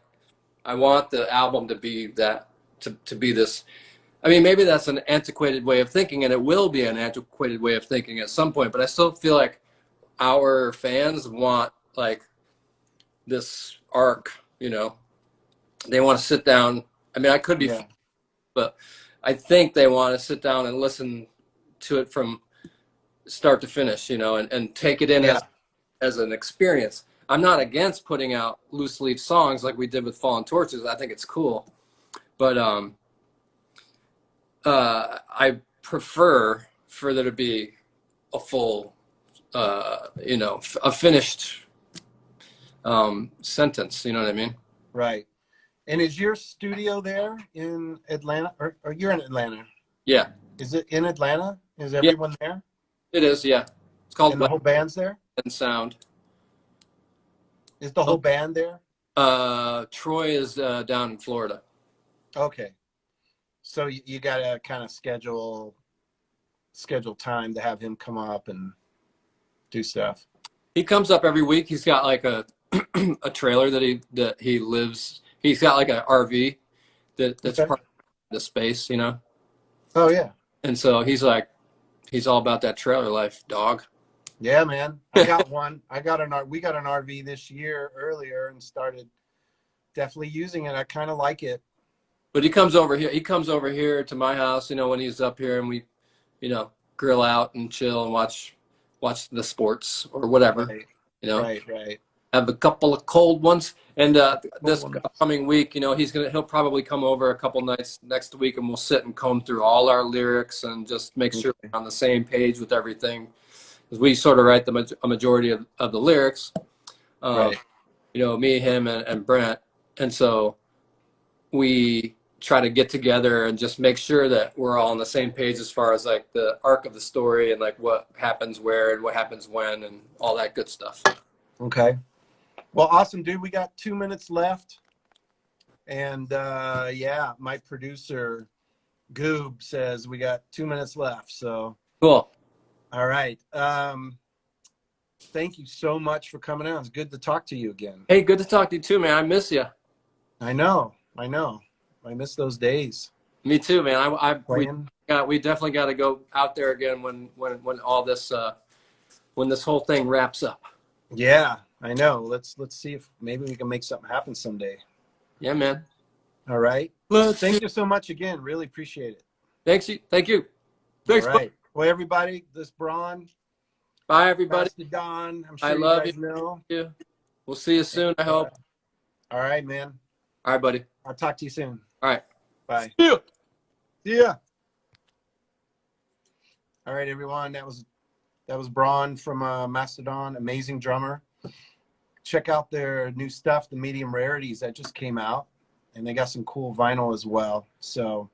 I want the album to be that, to be this. I mean, maybe that's an antiquated way of thinking, and it will be an antiquated way of thinking at some point. But I still feel like our fans want like this arc. They want to sit down. I mean, I could be, Yeah. but I think they want to sit down and listen to it from start to finish, and take it in Yeah. as an experience. I'm not against putting out loose leaf songs like we did with Fallen Torches. I think it's cool, but I prefer for there to be a full, a finished sentence. You know what I mean? Right. And is your studio there in Atlanta, or you're in Atlanta? Yeah. Is it in Atlanta? Is Yeah, everyone there? it is. Yeah. It's called And the whole band's there? Wet Sound. Is the whole band there? Troy is down in Florida. Okay. So you got to kind of schedule time to have him come up and do stuff. He comes up every week. He's got like a a trailer that he lives. He's got like an RV that's Okay. part of the space, Oh yeah. And so he's all about that trailer life, dog. Yeah, man. I got one. We got an RV this year earlier and started definitely using it. I kind of like it. But he comes over here. He comes over here to my house, when he's up here, and we, grill out and chill and watch the sports or whatever. Right. Right. Have a couple of cold ones, and this ones. upcoming week, he'll probably come over a couple nights next week, and we'll sit and comb through all our lyrics and just make sure we're on the same page with everything, because we sort of write a majority of the lyrics. Right. Me, him, and Brent, and so we try to get together and just make sure that we're all on the same page as far as like the arc of the story and like what happens where and what happens when and all that good stuff. Okay. Well, awesome, dude. We got 2 minutes left. And yeah, my producer, Goob, says we got 2 minutes left. So Cool. All right. Thank you so much for coming out. It's good to talk to you again. Hey, good to talk to you too, man. I miss you. I know. I miss those days. Me too, man. Playing. We definitely got to go out there again when all this when this whole thing wraps up. Yeah, I know. Let's see if maybe we can make something happen someday. Yeah, man. All right. Thank you so much again. Really appreciate it. Thank you. Thanks. All right. Well, everybody, this Braun. Bye, everybody. Mastodon. I'm sure I love you guys know. you. We'll see you soon, I hope. All right, man. All right, buddy. I'll talk to you soon. All right. Bye. See you. See ya. All right, everyone. That was Braun from Mastodon. Amazing drummer. Check out their new stuff, the Medium Rarities that just came out, and they got some cool vinyl as well. So,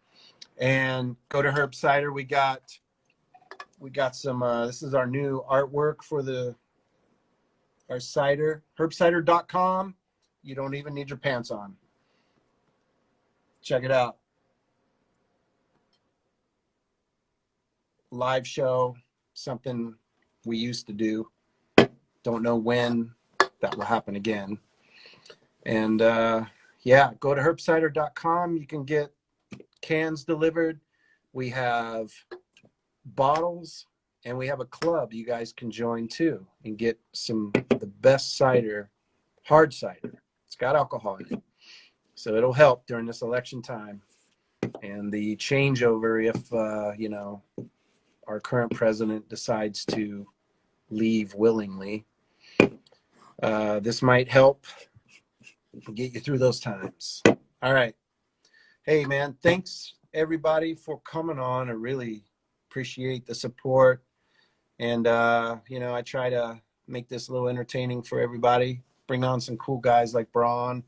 and go to Herb Cider. We got some. This is our new artwork for our cider. Herbcider.com. You don't even need your pants on. Check it out. Live show, something we used to do. Don't know when that will happen again. And yeah, go to herbcider.com. You can get cans delivered. We have bottles, and we have a club you guys can join too and get some of the best cider, hard cider. It's got alcohol in it, so it'll help during this election time and the changeover if our current president decides to leave willingly. This might help get you through those times. All right. Hey, man, thanks everybody for coming on. I really appreciate the support. And, I try to make this a little entertaining for everybody, bring on some cool guys like Braun.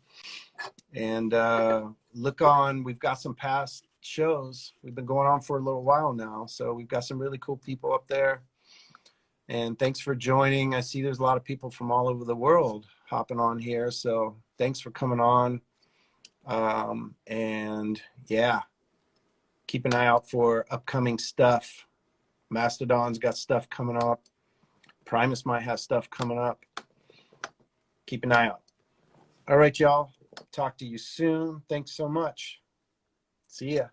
And look on. We've got some past shows. We've been going on for a little while now, so we've got some really cool people up there. And thanks for joining. I see there's a lot of people from all over the world hopping on here, so thanks for coming on. And yeah, keep an eye out for upcoming stuff. Mastodon's got stuff coming up. Primus might have stuff coming up. Keep an eye out. All right, y'all. Talk to you soon. Thanks so much. See ya.